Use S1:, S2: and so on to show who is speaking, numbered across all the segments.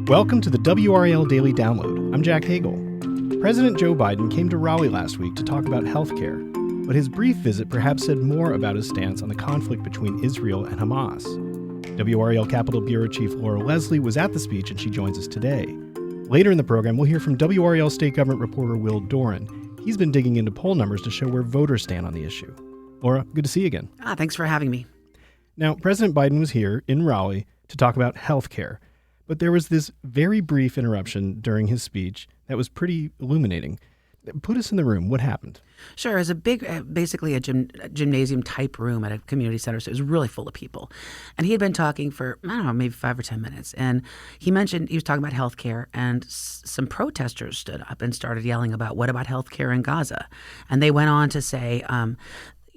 S1: Welcome to the WRAL Daily Download. I'm Jack Hagel. President Joe Biden came to Raleigh last week to talk about health care, but his brief visit perhaps said more about his stance on the conflict between Israel and Hamas. WRAL Capitol Bureau Chief Laura Leslie was at the speech, and she joins us today. Later in the program, we'll hear from WRAL State Government reporter Will Doran. He's been digging into poll numbers to show where voters stand on the issue. Laura, good to see you again.
S2: Thanks for having me.
S1: Now, President Biden was here in Raleigh to talk about health care, but there was this very brief interruption during his speech that was pretty illuminating. Put us in the room. What happened?
S2: Sure. It was a big, basically a gymnasium type room at a community center. So it was really full of people. And he had been talking for, maybe 5 or 10 minutes. And he mentioned, he was talking about health care, and some protesters stood up and started yelling about, what about health care in Gaza? And they went on to say,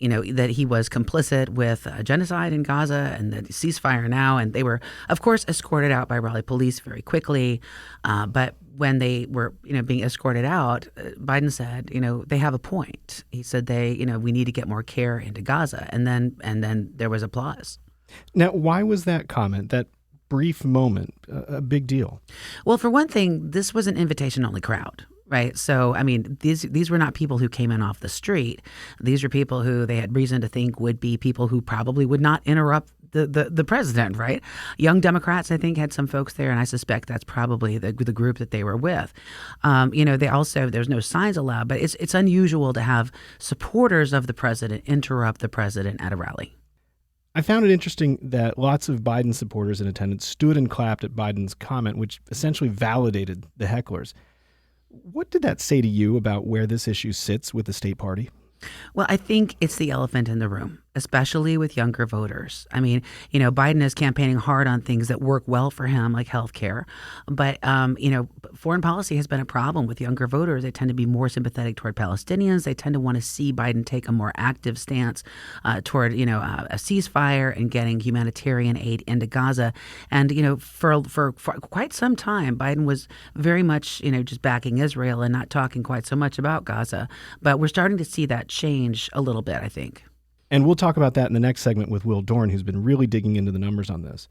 S2: that he was complicit with genocide in Gaza and the ceasefire now. And they were, of course, escorted out by Raleigh police very quickly. But when they were, being escorted out, Biden said, they have a point. He said we need to get more care into Gaza. And then there was applause.
S1: Now, why was that comment, that brief moment, a big deal?
S2: Well, for one thing, this was an invitation-only crowd. Right. So, these were not people who came in off the street. These were people who they had reason to think would be people who probably would not interrupt the president. Right. Young Democrats, I think, had some folks there, and I suspect that's probably the group that they were with. They also, there's no signs allowed, but it's unusual to have supporters of the president interrupt the president at a rally.
S1: I found it interesting that lots of Biden supporters in attendance stood and clapped at Biden's comment, which essentially validated the hecklers. What did that say to you about where this issue sits with the state party?
S2: Well, I think it's the elephant in the room, especially with younger voters. Biden is campaigning hard on things that work well for him, like health care. But, foreign policy has been a problem with younger voters. They tend to be more sympathetic toward Palestinians. They tend to want to see Biden take a more active stance toward, a ceasefire and getting humanitarian aid into Gaza. And, for quite some time, Biden was very much, just backing Israel and not talking quite so much about Gaza. But we're starting to see that change a little bit, I think.
S1: And we'll talk about that in the next segment with Will Dorne, who's been really digging into the numbers on this.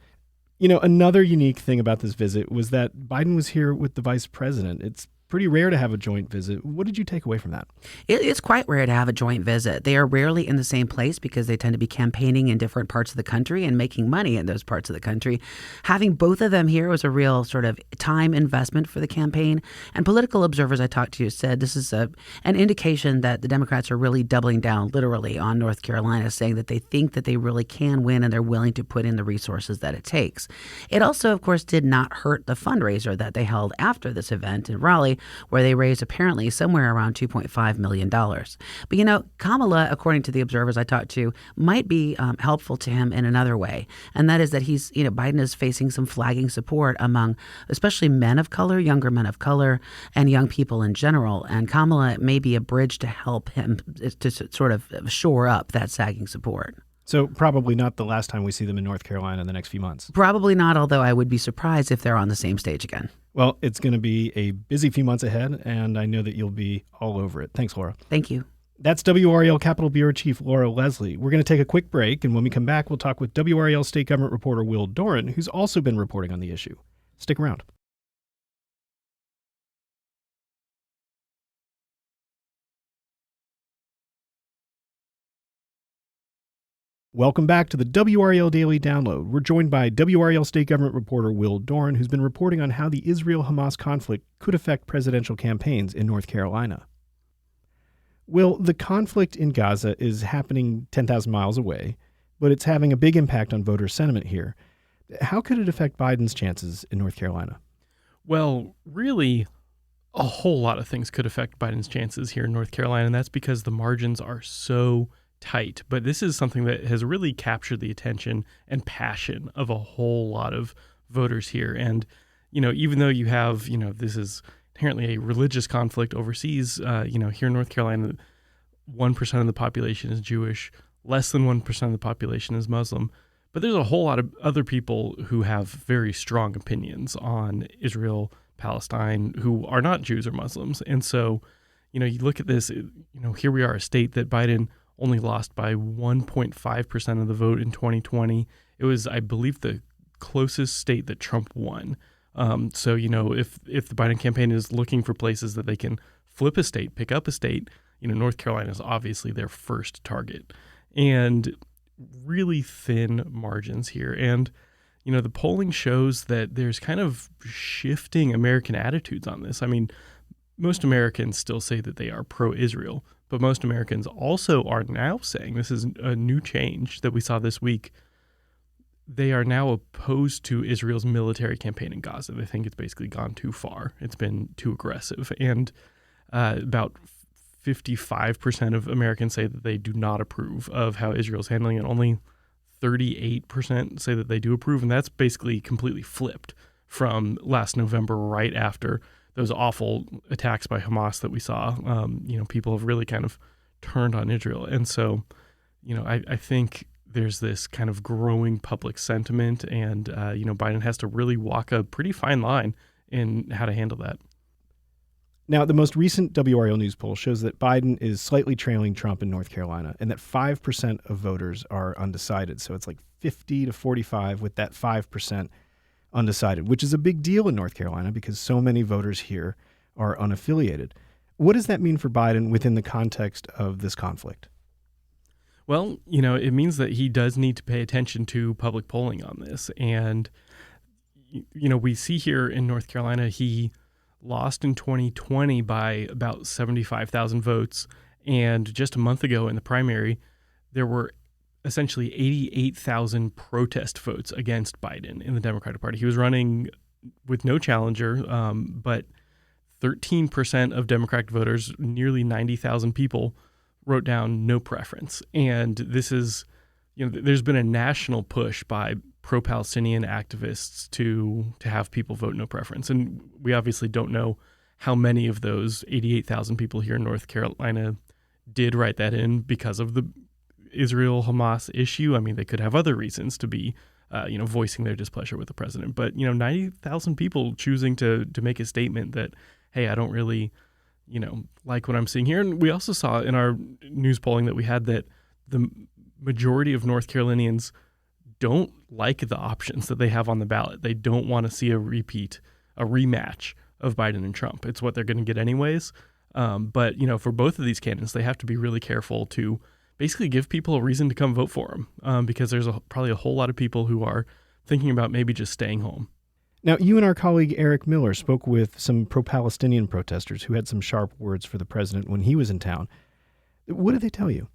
S1: Another unique thing about this visit was that Biden was here with the vice president. It's pretty rare to have a joint visit. What did you take away from that?
S2: It's quite rare to have a joint visit. They are rarely in the same place because they tend to be campaigning in different parts of the country and making money in those parts of the country. Having both of them here was a real sort of time investment for the campaign. And political observers I talked to said this is an indication that the Democrats are really doubling down literally on North Carolina, saying that they think that they really can win and they're willing to put in the resources that it takes. It also, of course, did not hurt the fundraiser that they held after this event in Raleigh, where they raised apparently somewhere around $2.5 million. But, Kamala, according to the observers I talked to, might be helpful to him in another way. And that is that Biden is facing some flagging support among especially men of color, younger men of color, and young people in general. And Kamala may be a bridge to help him to sort of shore up that sagging support.
S1: So probably not the last time we see them in North Carolina in the next few months.
S2: Probably not, although I would be surprised if they're on the same stage again.
S1: Well, it's going to be a busy few months ahead, and I know that you'll be all over it. Thanks, Laura.
S2: Thank you.
S1: That's WRAL Capitol Bureau Chief Laura Leslie. We're going to take a quick break, and when we come back, we'll talk with WRAL State Government reporter Will Doran, who's also been reporting on the issue. Stick around. Welcome back to the WRAL Daily Download. We're joined by WRAL State Government reporter Will Doran, who's been reporting on how the Israel-Hamas conflict could affect presidential campaigns in North Carolina. Will, the conflict in Gaza is happening 10,000 miles away, but it's having a big impact on voter sentiment here. How could it affect Biden's chances in North Carolina?
S3: Well, really, a whole lot of things could affect Biden's chances here in North Carolina, and that's because the margins are so tight. But this is something that has really captured the attention and passion of a whole lot of voters here. And, even though you have, this is inherently a religious conflict overseas, here in North Carolina, 1% of the population is Jewish, less than 1% of the population is Muslim. But there's a whole lot of other people who have very strong opinions on Israel, Palestine, who are not Jews or Muslims. And so, you look at this, here we are, a state that Biden only lost by 1.5% of the vote in 2020. It was, I believe, the closest state that Trump won So, if the Biden campaign is looking for places that they can flip a state, pick up a state, North Carolina is obviously their first target. And really thin margins here. And, the polling shows that there's kind of shifting American attitudes on this. I mean, most Americans still say that they are pro-Israel, but most Americans also are now saying, this is a new change that we saw this week, they are now opposed to Israel's military campaign in Gaza. They think it's basically gone too far. It's been too aggressive. And about 55% of Americans say that they do not approve of how Israel's handling it. Only 38% say that they do approve. And that's basically completely flipped from last November, right after those awful attacks by Hamas that we saw. People have really kind of turned on Israel. And so, I think there's this kind of growing public sentiment, and, Biden has to really walk a pretty fine line in how to handle that.
S1: Now, the most recent WRAL News poll shows that Biden is slightly trailing Trump in North Carolina, and that 5% of voters are undecided. So it's like 50 to 45 with that 5% undecided, which is a big deal in North Carolina because so many voters here are unaffiliated. What does that mean for Biden within the context of this conflict?
S3: Well, it means that he does need to pay attention to public polling on this. And, we see here in North Carolina, he lost in 2020 by about 75,000 votes. And just a month ago in the primary, there were essentially 88,000 protest votes against Biden in the Democratic Party. He was running with no challenger, but 13% of Democratic voters, nearly 90,000 people, wrote down no preference. And this is, there's been a national push by pro-Palestinian activists to have people vote no preference. And we obviously don't know how many of those 88,000 people here in North Carolina did write that in because of the Israel-Hamas issue. I mean, they could have other reasons to be, voicing their displeasure with the president. But, 90,000 people choosing to make a statement that, hey, I don't really, like what I'm seeing here. And we also saw in our news polling that we had that the majority of North Carolinians don't like the options that they have on the ballot. They don't want to see a rematch of Biden and Trump. It's what they're going to get anyways. But, for both of these candidates, they have to be really careful to basically give people a reason to come vote for them because there's probably a whole lot of people who are thinking about maybe just staying home.
S1: Now, you and our colleague Eric Miller spoke with some pro-Palestinian protesters who had some sharp words for the president when he was in town. What did they tell you?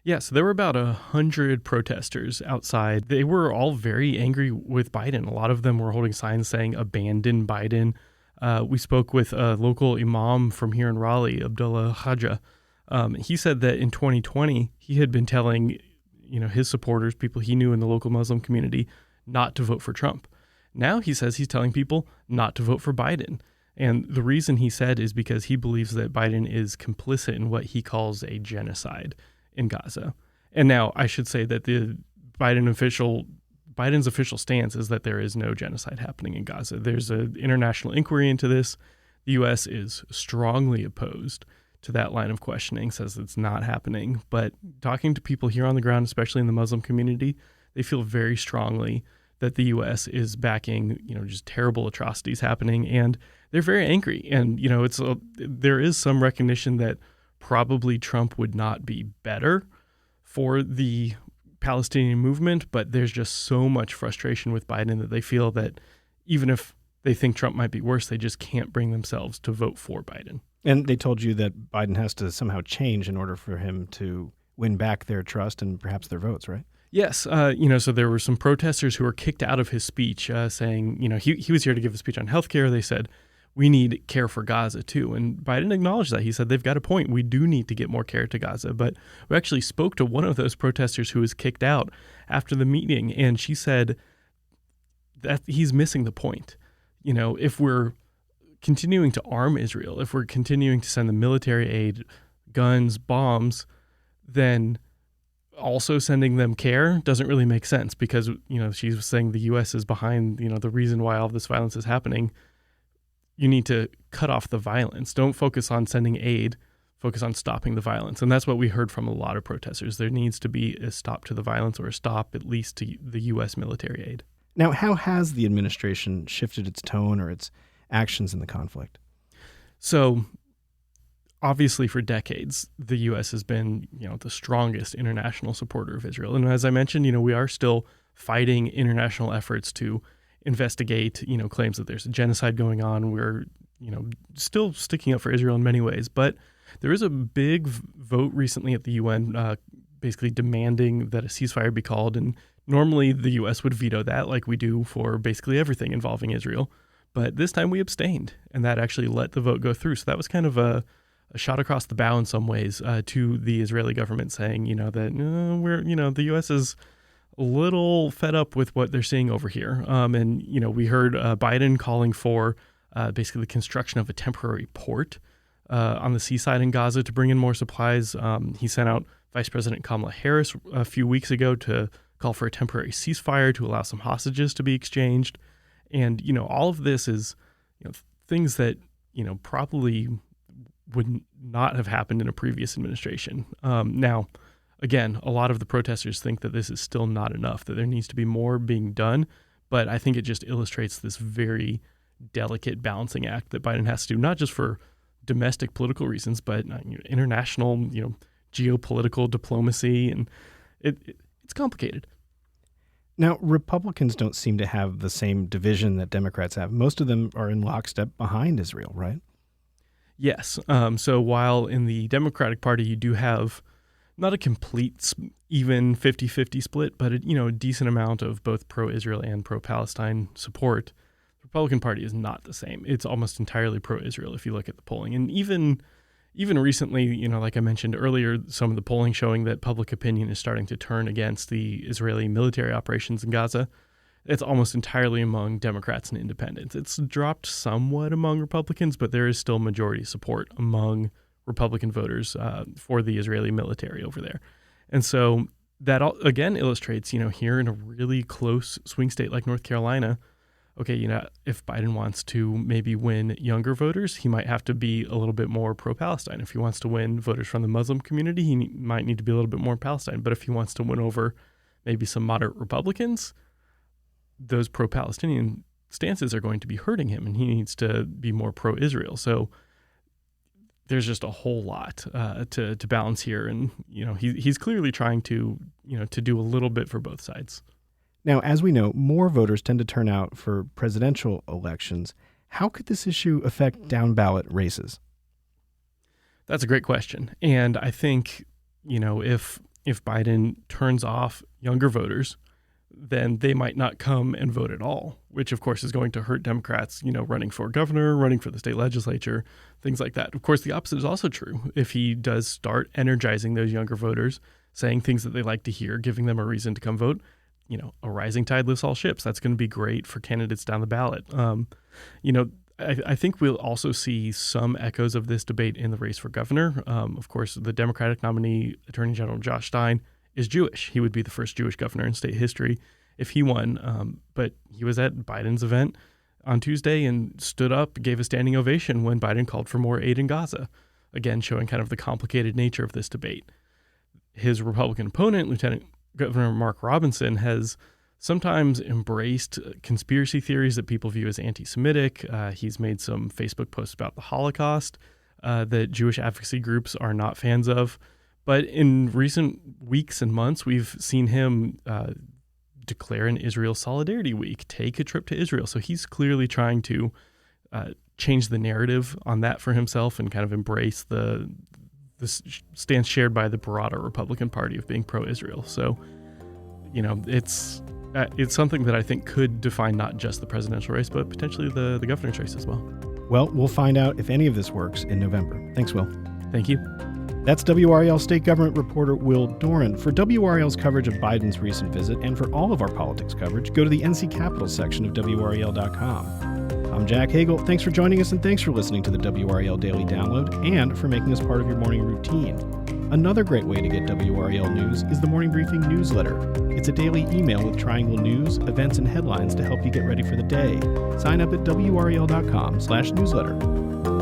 S3: Yeah, so there were about 100 protesters outside. They were all very angry with Biden. A lot of them were holding signs saying, "Abandon Biden." We spoke with a local imam from here in Raleigh, Abdullah Khaja. He said that in 2020, he had been telling, his supporters, people he knew in the local Muslim community, not to vote for Trump. Now he says he's telling people not to vote for Biden. And the reason he said is because he believes that Biden is complicit in what he calls a genocide in Gaza. And now I should say that the Biden's official stance is that there is no genocide happening in Gaza. There's an international inquiry into this. The U.S. is strongly opposed to that line of questioning, says it's not happening. But talking to people here on the ground, especially in the Muslim community, they feel very strongly that the U.S. is backing, just terrible atrocities happening, and they're very angry. And, there is some recognition that probably Trump would not be better for the Palestinian movement, but there's just so much frustration with Biden that they feel that even if they think Trump might be worse, they just can't bring themselves to vote for Biden.
S1: And they told you that Biden has to somehow change in order for him to win back their trust and perhaps their votes, right?
S3: Yes. So there were some protesters who were kicked out of his speech saying, he was here to give a speech on healthcare. They said, we need care for Gaza too. And Biden acknowledged that. He said, they've got a point. We do need to get more care to Gaza. But we actually spoke to one of those protesters who was kicked out after the meeting. And she said that he's missing the point. If we're continuing to arm Israel, if we're continuing to send the military aid, guns, bombs, then also sending them care doesn't really make sense because, she was saying the U.S. is behind, the reason why all this violence is happening. You need to cut off the violence. Don't focus on sending aid, focus on stopping the violence. And that's what we heard from a lot of protesters. There needs to be a stop to the violence or a stop at least to the U.S. military aid.
S1: Now, how has the administration shifted its tone or its actions in the conflict?
S3: So obviously for decades, the U.S. has been, the strongest international supporter of Israel. And as I mentioned, we are still fighting international efforts to investigate, claims that there's a genocide going on. We're, still sticking up for Israel in many ways. But there is a big vote recently at the UN basically demanding that a ceasefire be called. And normally the U.S. would veto that like we do for basically everything involving Israel. But this time we abstained, and that actually let the vote go through. So that was kind of a shot across the bow in some ways to the Israeli government saying, that the U.S. is a little fed up with what they're seeing over here. And we heard Biden calling for basically the construction of a temporary port on the seaside in Gaza to bring in more supplies. He sent out Vice President Kamala Harris a few weeks ago to call for a temporary ceasefire to allow some hostages to be exchanged. And, all of this is, things that, probably would not have happened in a previous administration. Now, again, a lot of the protesters think that this is still not enough, that there needs to be more being done. But I think it just illustrates this very delicate balancing act that Biden has to do, not just for domestic political reasons, but international, geopolitical diplomacy. And it's complicated.
S1: Now, Republicans don't seem to have the same division that Democrats have. Most of them are in lockstep behind Israel, right?
S3: Yes. So while in the Democratic Party you do have not a complete even 50-50 split, but a decent amount of both pro-Israel and pro-Palestine support, the Republican Party is not the same. It's almost entirely pro-Israel if you look at the polling. And even recently, like I mentioned earlier, some of the polling showing that public opinion is starting to turn against the Israeli military operations in Gaza. It's almost entirely among Democrats and independents. It's dropped somewhat among Republicans, but there is still majority support among Republican voters for the Israeli military over there. And so that again illustrates, here in a really close swing state like North Carolina, okay, if Biden wants to maybe win younger voters, he might have to be a little bit more pro-Palestine. If he wants to win voters from the Muslim community, he might need to be a little bit more Palestine. But if he wants to win over maybe some moderate Republicans, those pro-Palestinian stances are going to be hurting him, and he needs to be more pro-Israel. So there's just a whole lot to balance here. And, he's clearly trying to do a little bit for both sides.
S1: Now, as we know, more voters tend to turn out for presidential elections. How could this issue affect down-ballot races?
S3: That's a great question. And I think, if Biden turns off younger voters, then they might not come and vote at all, which, of course, is going to hurt Democrats, running for governor, running for the state legislature, things like that. Of course, the opposite is also true. If he does start energizing those younger voters, saying things that they like to hear, giving them a reason to come vote, a rising tide lifts all ships. That's going to be great for candidates down the ballot. I think we'll also see some echoes of this debate in the race for governor. Of course, the Democratic nominee, Attorney General Josh Stein, is Jewish. He would be the first Jewish governor in state history if he won. But he was at Biden's event on Tuesday and stood up, gave a standing ovation when Biden called for more aid in Gaza, again, showing kind of the complicated nature of this debate. His Republican opponent, Lieutenant Governor Mark Robinson, has sometimes embraced conspiracy theories that people view as anti-Semitic. He's made some Facebook posts about the Holocaust that Jewish advocacy groups are not fans of. But in recent weeks and months, we've seen him declare an Israel Solidarity Week, take a trip to Israel. So he's clearly trying to change the narrative on that for himself and kind of embrace the stance shared by the broader Republican Party of being pro-Israel. So, it's something that I think could define not just the presidential race, but potentially the governor's race as well.
S1: Well, we'll find out if any of this works in November. Thanks, Will.
S3: Thank you.
S1: That's WRAL state government reporter Will Doran. For WRAL's coverage of Biden's recent visit and for all of our politics coverage, go to the NC Capital section of WRAL.com. I'm Jack Hagel. Thanks for joining us, and thanks for listening to the WRAL Daily Download and for making us part of your morning routine. Another great way to get WRAL news is the Morning Briefing newsletter. It's a daily email with Triangle news, events, and headlines to help you get ready for the day. Sign up at WRAL.com/newsletter.